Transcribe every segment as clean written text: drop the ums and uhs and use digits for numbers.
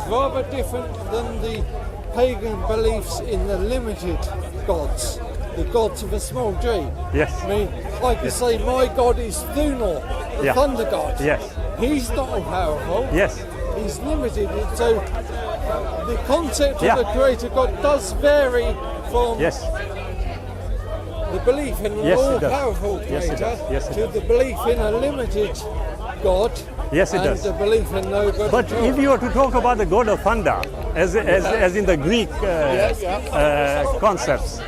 rather different than the pagan beliefs in the limited gods, the gods of a small g. Yes. I mean, I could say my god is Thunor, the thunder god. Yes. He's not all powerful. Yes. He's limited. So the concept of a creator god does vary from the belief in an all-powerful creator to the belief in a limited god. Yes, it does. The belief in no god. But if you were to talk about the god of thunder, as in the Greek concepts,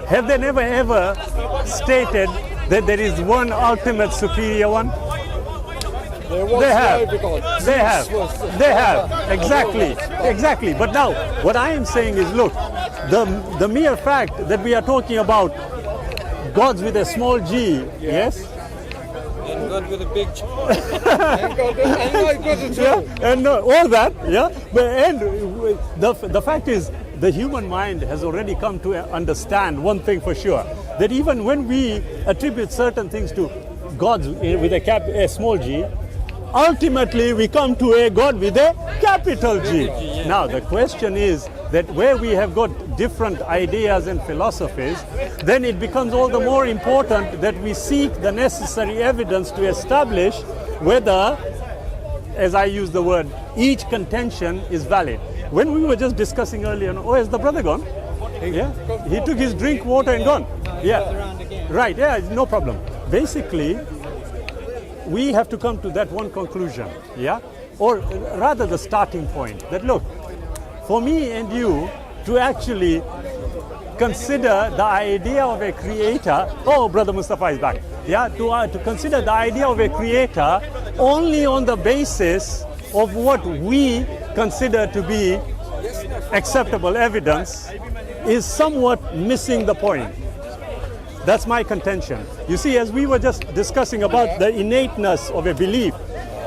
have they never ever stated that there is one ultimate superior one? They have. Exactly. But now, what I am saying is, look, the mere fact that we are talking about gods with a small g, yes? And God with a big g. and God at all. And all that, But the fact is, the human mind has already come to understand one thing for sure, that even when we attribute certain things to gods with a small g, ultimately we come to a God with a capital G. Now the question is that where we have got different ideas and philosophies, then it becomes all the more important that we seek the necessary evidence to establish whether, as I use the word, each contention is valid. When we were just discussing earlier, has the brother gone? He took his drink, water and gone. Right, no problem. Basically, we have to come to that one conclusion, or rather the starting point, that look, for me and you to actually consider the idea of a creator, Brother Mustafa is back, to consider the idea of a creator only on the basis of what we consider to be acceptable evidence is somewhat missing the point. That's my contention. You see, as we were just discussing about the innateness of a belief,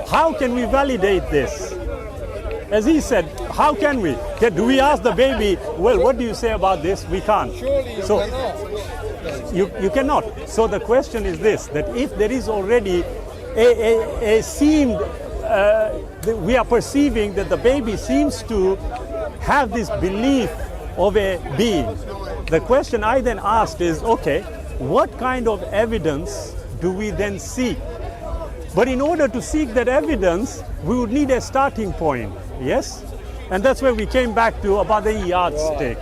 how can we validate this? As he said, how can we? Do we ask the baby, well, what do you say about this? We can't. Surely you cannot. You cannot. So the question is this, that if there is already a seemed, we are perceiving that the baby seems to have this belief of a being. The question I then asked is, okay, what kind of evidence do we then seek? But in order to seek that evidence, we would need a starting point, yes? And that's where we came back to about the yardstick.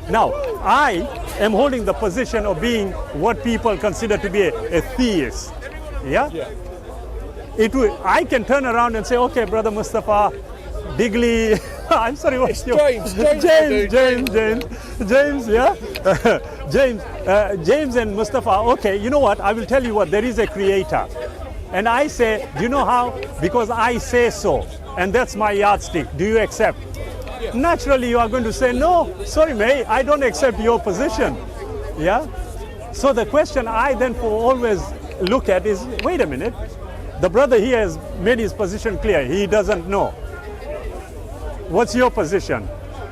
Now, I am holding the position of being what people consider to be a theist. I can turn around and say, okay, Brother Mustafa, Digley, I'm sorry, what's your James, James and Mustafa, okay, you know what, I will tell you what, there is a creator. And I say, do you know how? Because I say so. And that's my yardstick. Do you accept? Naturally, you are going to say, no, sorry, mate, I don't accept your position. So the question I then always look at is, wait a minute, the brother here has made his position clear. He doesn't know. What's your position?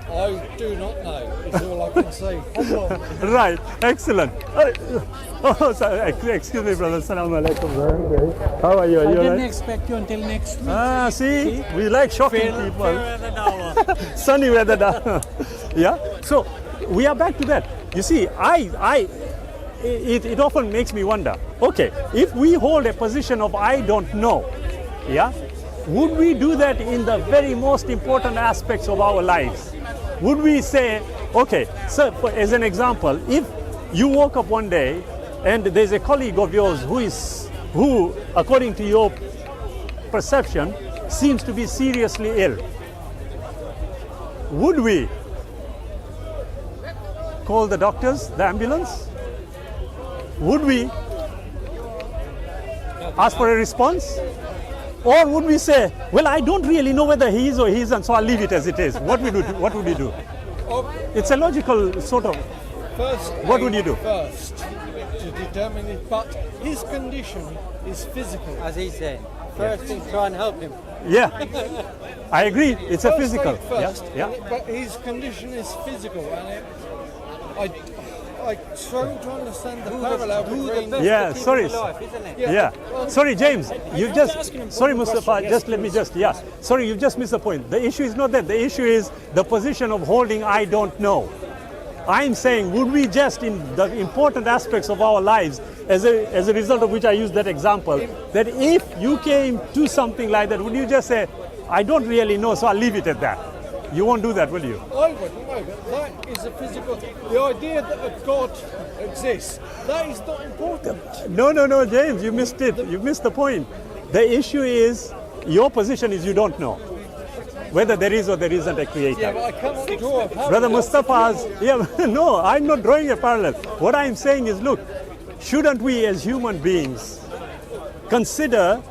I do not know. It's all I can say. Right, excellent. Excuse me, brother. Assalamu alaikum. How are you? I didn't expect you until next week. See, we like shocking people. Sunny weather now. So we are back to that. You see, it often makes me wonder. Okay, if we hold a position of I don't know, would we do that in the very most important aspects of our lives? Would we say, okay, so as an example, if you woke up one day and there's a colleague of yours who, according to your perception, seems to be seriously ill, would we call the doctors, the ambulance? Would we ask for a response? Or would we say, well, I don't really know whether he is or he isn't, so I'll leave it as it is. What would you do? It's a logical sort of, what would you do? First, to determine it, but his condition is physical. As he said, first thing, try and help him. I agree, it's a physical. But his condition is physical, and I try to understand the parallel between... Yeah, sorry. Yeah. Sorry, James. You just... Sorry, Mustafa. Just let me just... Yeah. Sorry, you just missed the point. The issue is not that. The issue is the position of holding I don't know. I'm saying, would we just, in the important aspects of our lives, as a result of which I used that example, that if you came to something like that, would you just say, I don't really know, so I'll leave it at that? You won't do that, will you? I wouldn't, no, but that is a physical... The idea that a God exists, that is not important. No, James, you missed it. You missed the point. The issue is, your position is you don't know whether there is or there isn't a creator. Yeah, but I cannot draw a parallel. Brother Mustafa's... Yeah, no, I'm not drawing a parallel. What I'm saying is, look, shouldn't we as human beings consider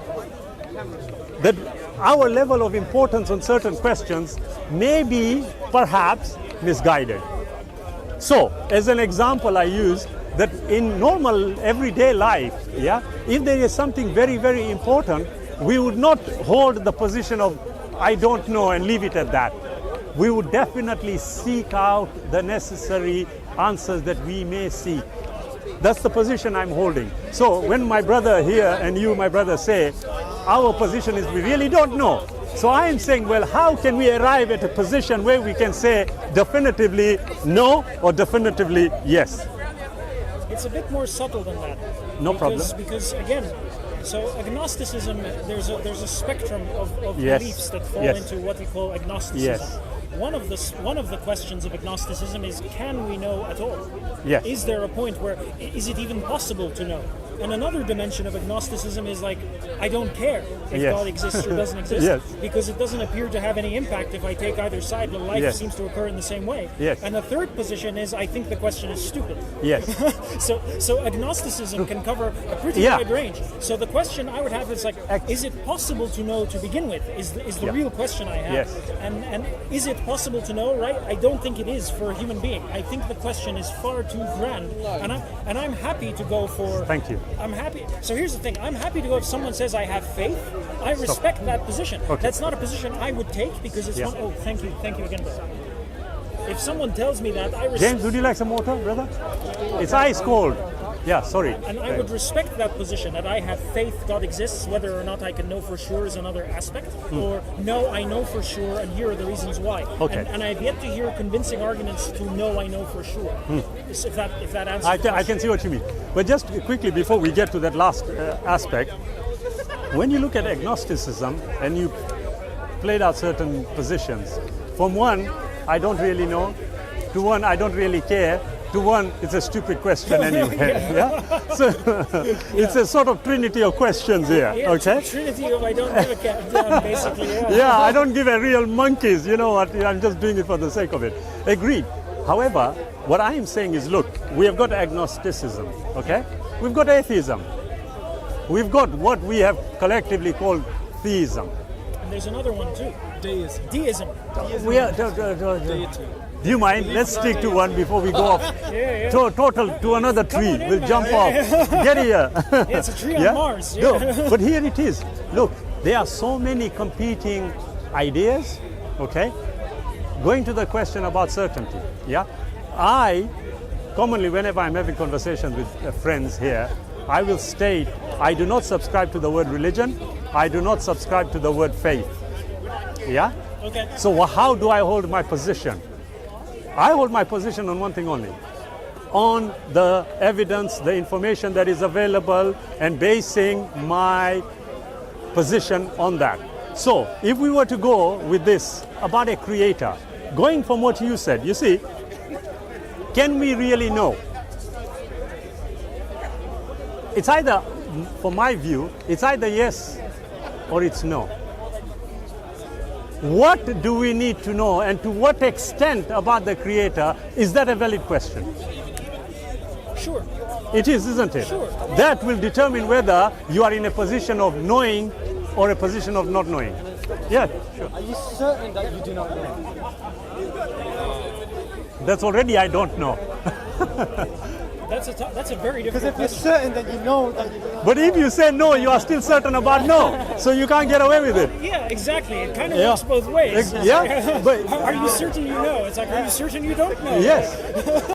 that our level of importance on certain questions may be perhaps misguided? So, as an example, I use that in normal everyday life, yeah, if there is something very, very important, we would not hold the position of I don't know and leave it at that. We would definitely seek out the necessary answers that we may seek. That's the position I'm holding. So when my brother here and you, my brother, say, our position is we really don't know. So I am saying, well, how can we arrive at a position where we can say definitively no or definitively yes? It's a bit more subtle than that. No problem. Because again, so agnosticism, there's a spectrum of Yes. beliefs that fall Yes. into what we call agnosticism. Yes. One of the questions of agnosticism is, can we know at all? Yes. Is there a point where is it even possible to know? And another dimension of agnosticism is like, I don't care if Yes. God exists or doesn't exist, Yes. because it doesn't appear to have any impact if I take either side, but life Yes. seems to occur in the same way. Yes. And the third position is, I think the question is stupid. Yes. So agnosticism can cover a pretty Yeah. wide range. So the question I would have is like, is it possible to know to begin with? Is the Yeah. real question I have. Yes. And is it possible to know, right? I don't think it is for a human being. I think the question is far too grand. And I'm happy to go for... Thank you. I'm happy. So here's the thing. I'm happy to go if someone says I have faith. I respect that position. Okay. That's not a position I would take because it's Yeah. one... Oh, thank you again, brother. If someone tells me that, I respect... James, would you like some water, brother? It's ice cold. Yeah, sorry. And I would respect that position, that I have faith God exists. Whether or not I can know for sure is another aspect. Or no, I know for sure, and here are the reasons why. Okay. And I've yet to hear convincing arguments to no, I know for sure. If that answers the I can see what you mean. But just quickly, before we get to that last aspect, when you look at agnosticism and you played out certain positions, from one, I don't really know, to one, I don't really care, to one, it's a stupid question anyway. Yeah. So it's a sort of trinity of questions here. Yeah, Okay. Trinity of I don't give a damn, basically. Yeah, I don't give a real monkeys. You know what? I'm just doing it for the sake of it. Agreed. However, what I am saying is, look, we have got agnosticism. Okay. We've got atheism. We've got what we have collectively called theism. And there's another one too. Deism. We are. Do you mind? Let's stick to one before we go off. Yeah. Total to another tree. on in, We'll man. jump off. Get here. Yeah, it's a tree on Mars. No, but here it is. Look, there are so many competing ideas. Okay. Going to the question about certainty. Yeah. I commonly, whenever I'm having conversations with friends here, I will state I do not subscribe to the word religion. I do not subscribe to the word faith. Yeah. Okay. So how do I hold my position? I hold my position on one thing only, on the evidence, the information that is available, and basing my position on that. So if we were to go with this about a creator, going from what you said, you see, can we really know? It's either, from my view, it's either yes or it's no. What do we need to know, and to what extent about the Creator? Is that a valid question? Sure. It is, isn't it? Sure. That will determine whether you are in a position of knowing or a position of not knowing. Yeah, sure. Are you certain that you do not know? That's already I don't know. That's a very Because different if you're certain that you know that you do not But if you say no, you are still certain about no. So you can't get away with it. Yeah, exactly. It kind of Yeah. works both ways. Yeah, but Are you certain you know? It's like, are you certain you don't know? yes.